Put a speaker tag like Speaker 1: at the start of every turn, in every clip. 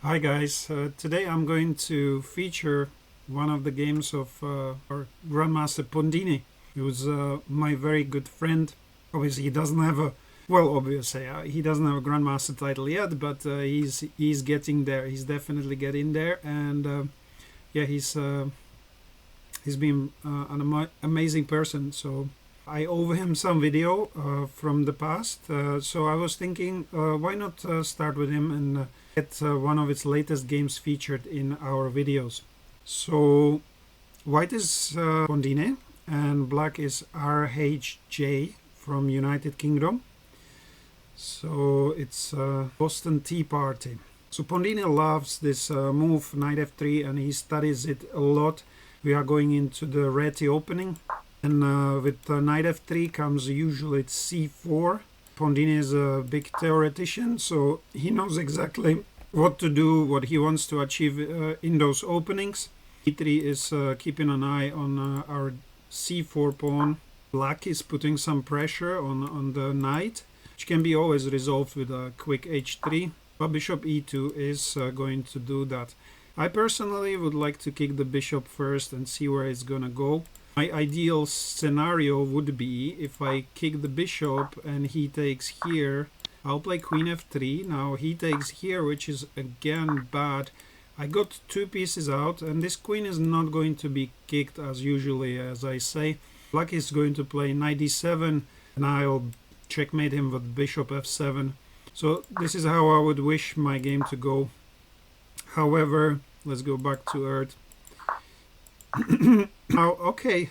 Speaker 1: Hi guys, today I'm going to feature one of the games of our Grandmaster Pondini, who's my very good friend. Obviously he doesn't have a, well obviously he doesn't have a Grandmaster title yet, but he's getting there, he's definitely getting there, and yeah, he's been an amazing person, so I owe him some video from the past, so I was thinking why not start with him and get one of its latest games featured in our videos. So white is Pondini and black is RHJ from United Kingdom. So it's Boston Tea Party. So Pondini loves this move knight f3 and he studies it a lot. We are going into the Reti Opening, and with knight f3 comes usually it's c4. Pondini is a big theoretician, so he knows exactly what to do, what he wants to achieve in those openings. e3 is keeping an eye on our c4 pawn. Black is putting some pressure on the knight, which can be always resolved with a quick h3, but bishop e2 is going to do that. I personally would like to kick the bishop first and see where it's gonna go. My ideal scenario would be if I kick the bishop and he takes here, I'll play queen f3. Now he takes here, which is again bad. I got two pieces out and this queen is not going to be kicked as usually as I say. Black is going to play knight d7 and I'll checkmate him with bishop f7. So this is how I would wish my game to go. However, let's go back to earth. Now, okay,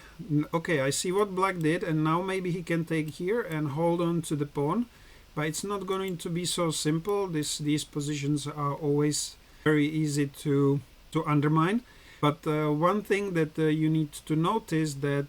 Speaker 1: I see what black did, and now maybe he can take here and hold on to the pawn, but it's not going to be so simple. These positions are always very easy to undermine. But one thing that you need to notice that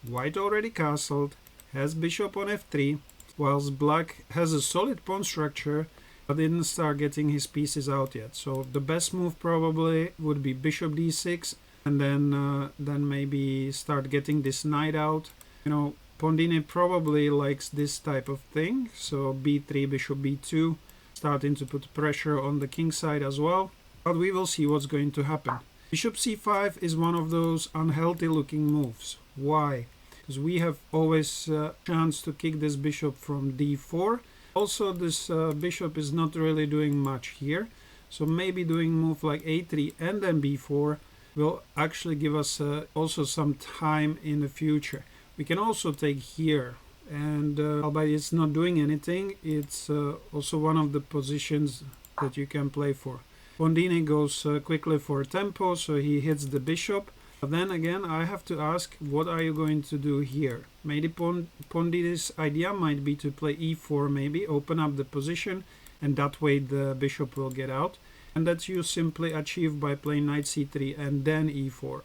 Speaker 1: white already castled, has bishop on f3, whilst black has a solid pawn structure, but didn't start getting his pieces out yet. So the best move probably would be bishop d6, and then maybe start getting this knight out. You know, Pondini probably likes this type of thing. So b3, bishop b2, starting to put pressure on the king side as well. But we will see what's going to happen. Bishop c5 is one of those unhealthy looking moves. Why? Because we have always chance to kick this bishop from d4. Also, this bishop is not really doing much here, so maybe doing move like a3 and then b4 will actually give us also some time in the future. We can also take here, and albeit it's not doing anything, it's also one of the positions that you can play for. Pondini goes quickly for tempo, so he hits the bishop. But then again, I have to ask, what are you going to do here? Maybe Pondini's idea might be to play e4, maybe open up the position, and that way the bishop will get out. And that you simply achieve by playing knight c3 and then e4.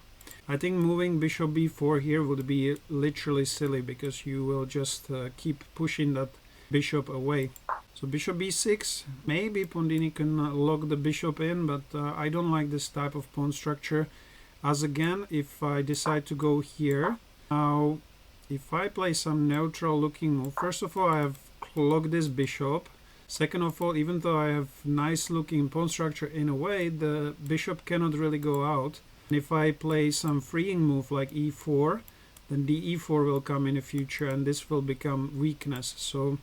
Speaker 1: I think moving bishop b4 here would be literally silly, because you will just keep pushing that bishop away. So bishop b6, maybe Pondini can lock the bishop in, but I don't like this type of pawn structure. As again, if I decide to go here, now if I play some neutral looking move, first of all I have locked this bishop. Second of all, even though I have nice looking pawn structure in a way, the bishop cannot really go out. And if I play some freeing move like e4, then the e4 will come in the future and this will become weakness. So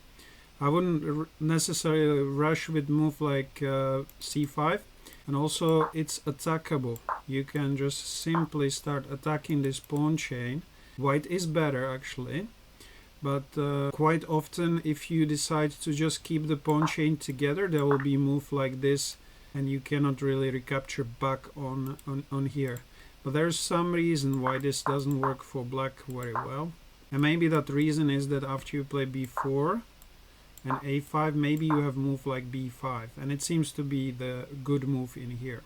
Speaker 1: I wouldn't necessarily rush with move like c5. And also it's attackable. You can just simply start attacking this pawn chain. White is better actually, but quite often if you decide to just keep the pawn chain together, there will be move like this and you cannot really recapture back on here. But there's some reason why this doesn't work for black very well, and maybe that reason is that after you play b4 and a5, maybe you have move like b5, and it seems to be the good move in here.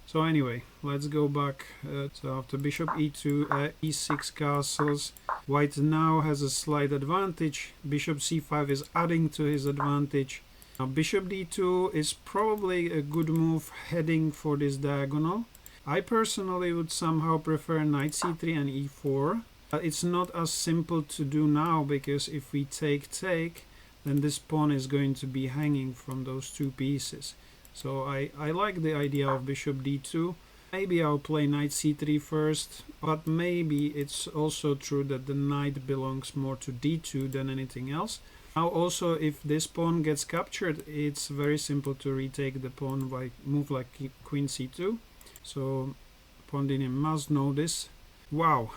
Speaker 1: So anyway, let's go back. So after bishop e2, e6 castles, white now has a slight advantage. Bishop c5 is adding to his advantage. Now bishop d2 is probably a good move heading for this diagonal. I personally would somehow prefer knight c3 and e4. It's not as simple to do now, because if we take, then this pawn is going to be hanging from those two pieces. So I like the idea of bishop d2. Maybe I'll play knight c3 first, but maybe it's also true that the knight belongs more to d2 than anything else. Now also, if this pawn gets captured, it's very simple to retake the pawn by move like queen c2. So Pondini must know this. Wow,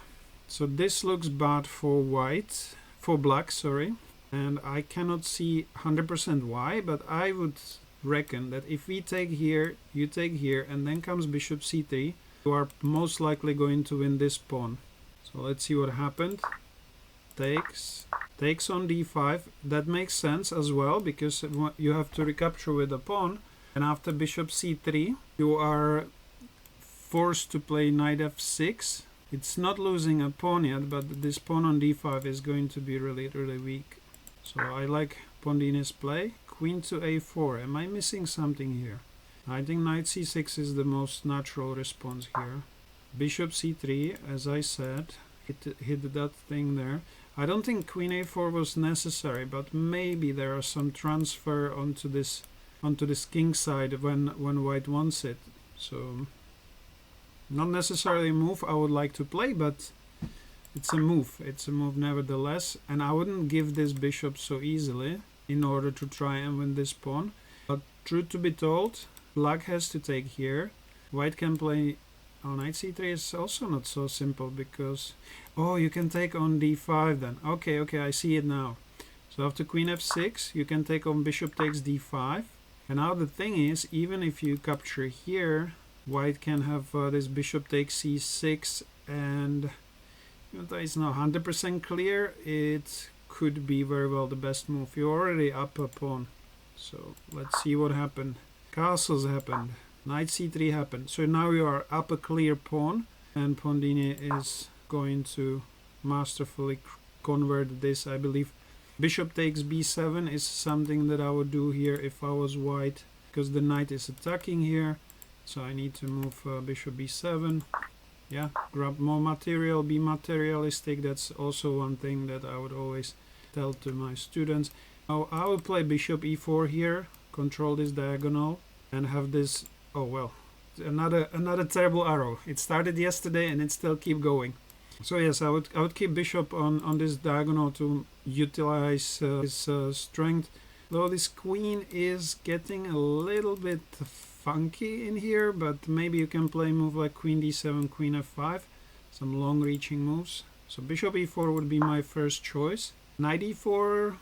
Speaker 1: so this looks bad for white, for black, sorry, and I cannot see 100% why, but I would reckon that if we take here, you take here, and then comes bishop c3, you are most likely going to win this pawn. So let's see what happened. Takes on d5. That makes sense as well, because you have to recapture with a pawn, and after bishop c3 you are forced to play knight f6. It's not losing a pawn yet, but this pawn on d5 is going to be really weak. So I like Pondini's play. Queen to a4. Am I missing something here? I think knight c6 is the most natural response here. Bishop c3, as I said, hit that thing there. I don't think queen a4 was necessary, but maybe there are some transfer onto this kingside when white wants it. So not necessarily a move I would like to play, but it's a move. It's a move nevertheless, and I wouldn't give this bishop so easily in order to try and win this pawn. But truth to be told, black has to take here. White can play... Oh, knight c3 is also not so simple, because... Oh, you can take on d5 then. Okay, I see it now. So after queen f6, you can take on bishop takes d5. And now the thing is, even if you capture here, white can have this bishop takes c6, and even though it's not 100% clear, it could be very well the best move. You're already up a pawn. So let's see what happened. Castles happened. Knight c3 happened. So now you are up a clear pawn, and Pondini is going to masterfully convert this, I believe. Bishop takes b7 is something that I would do here if I was white, because the knight is attacking here. So I need to move bishop b7. Yeah, grab more material, be materialistic. That's also one thing that I would always tell to my students. Now I will play bishop e4 here, control this diagonal, and have this... Oh well, another terrible arrow. It started yesterday and it still keep going. So yes, I would keep bishop on this diagonal to utilize his strength. Though this queen is getting a little bit funky in here, but maybe you can play a move like queen d7, queen f5, some long reaching moves. So bishop e4 would be my first choice. Knight e4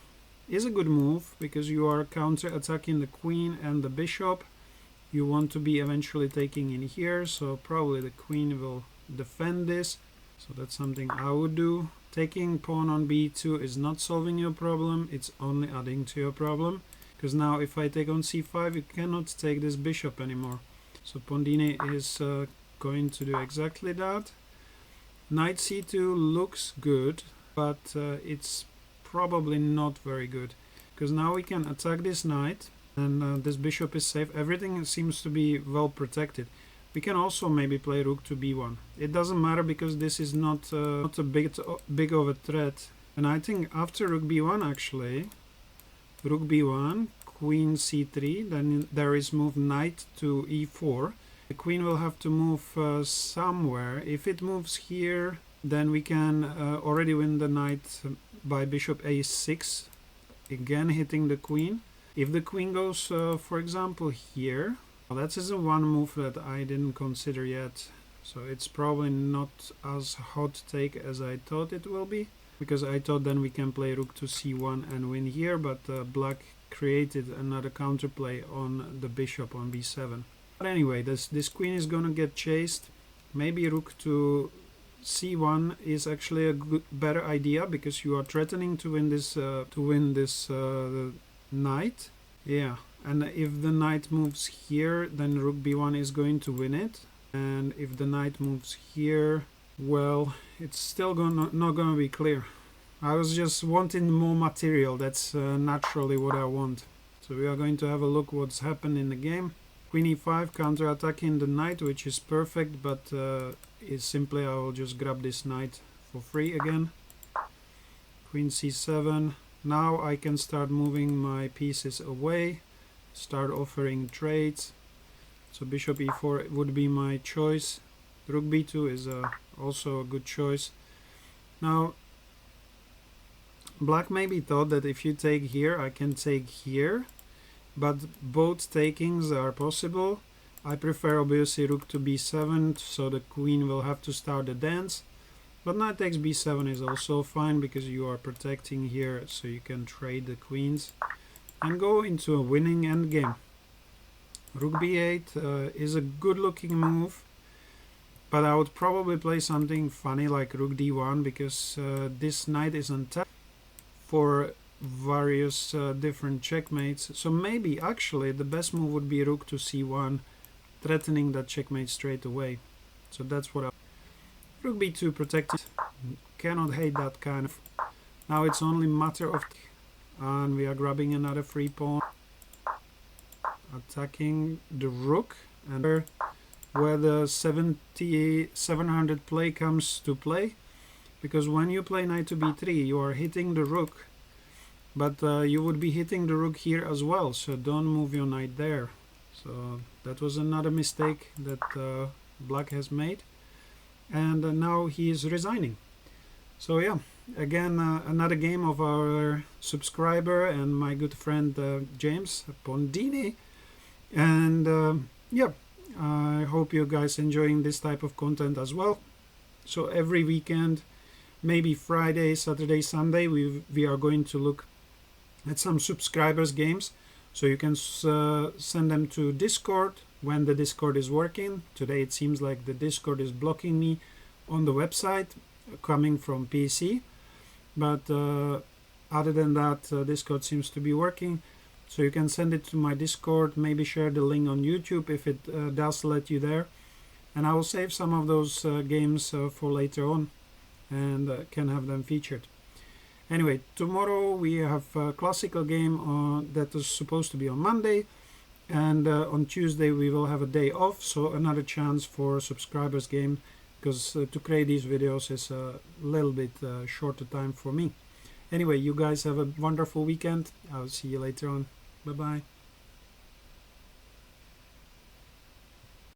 Speaker 1: is a good move, because you are counter attacking the queen and the bishop. You want to be eventually taking in here, so probably the queen will defend this. So that's something I would do. Taking pawn on b2 is not solving your problem, it's only adding to your problem. Because now if I take on c5, you cannot take this bishop anymore. So Pondini is going to do exactly that. Knight c2 looks good, but it's probably not very good. Because now we can attack this knight, and this bishop is safe. Everything seems to be well protected. We can also maybe play rook to b1. It doesn't matter, because this is not a big of a threat. And I think after rook b1 actually, rook b1, queen c3, then there is move knight to e4. The queen will have to move somewhere. If it moves here, then we can already win the knight by bishop a6, again hitting the queen. If the queen goes, for example, here, well, that is a one move that I didn't consider yet. So it's probably not as hot take as I thought it will be, because I thought then we can play rook to c1 and win here, but black created another counterplay on the bishop on b7. But anyway, this queen is gonna get chased. Maybe rook to c1 is actually a better idea, because you are threatening to win this knight. Yeah, and if the knight moves here, then rook b1 is going to win it. And if the knight moves here, well, it's still not gonna be clear. I was just wanting more material. That's naturally what I want. So we are going to have a look what's happened in the game. Queen e5 counter-attacking the knight, which is perfect, but is simply I will just grab this knight for free again. Queen c7. Now I can start moving my pieces away. start offering trades. So bishop e4 would be my choice. Rook b2 is also a good choice. Now black maybe thought that if you take here, I can take here, but both takings are possible. I prefer obviously rook to b7, so the queen will have to start the dance. But knight takes b7 is also fine because you are protecting here, so you can trade the queens and go into a winning endgame. Rook b8 is a good looking move, but I would probably play something funny like rook d1 because this knight is untapped for various different checkmates. So maybe actually the best move would be rook to c1, threatening that checkmate straight away. So that's what I... Rook b2 protected. Cannot hate that kind of... Now it's only matter of... And we are grabbing another free pawn. Attacking the rook. And where the 700 play comes to play. Because when you play knight to b3, you are hitting the rook. But you would be hitting the rook here as well. So don't move your knight there. So that was another mistake that black has made. And now he is resigning. So yeah, again another game of our subscriber and my good friend James Pondini. And yeah, I hope you guys enjoying this type of content as well. So every weekend, maybe Friday, Saturday, Sunday, we are going to look at some subscribers games. So you can send them to Discord when the Discord is working. Today it seems like the Discord is blocking me on the website coming from PC. But other than that, Discord seems to be working. So you can send it to my Discord, maybe share the link on YouTube if it does let you there. And I will save some of those games for later on and can have them featured. Anyway, tomorrow we have a classical game that is supposed to be on Monday, and on Tuesday we will have a day off, so another chance for subscribers game, because to create these videos is a little bit shorter time for me. Anyway, you guys have a wonderful weekend. I'll see you later on. Bye bye.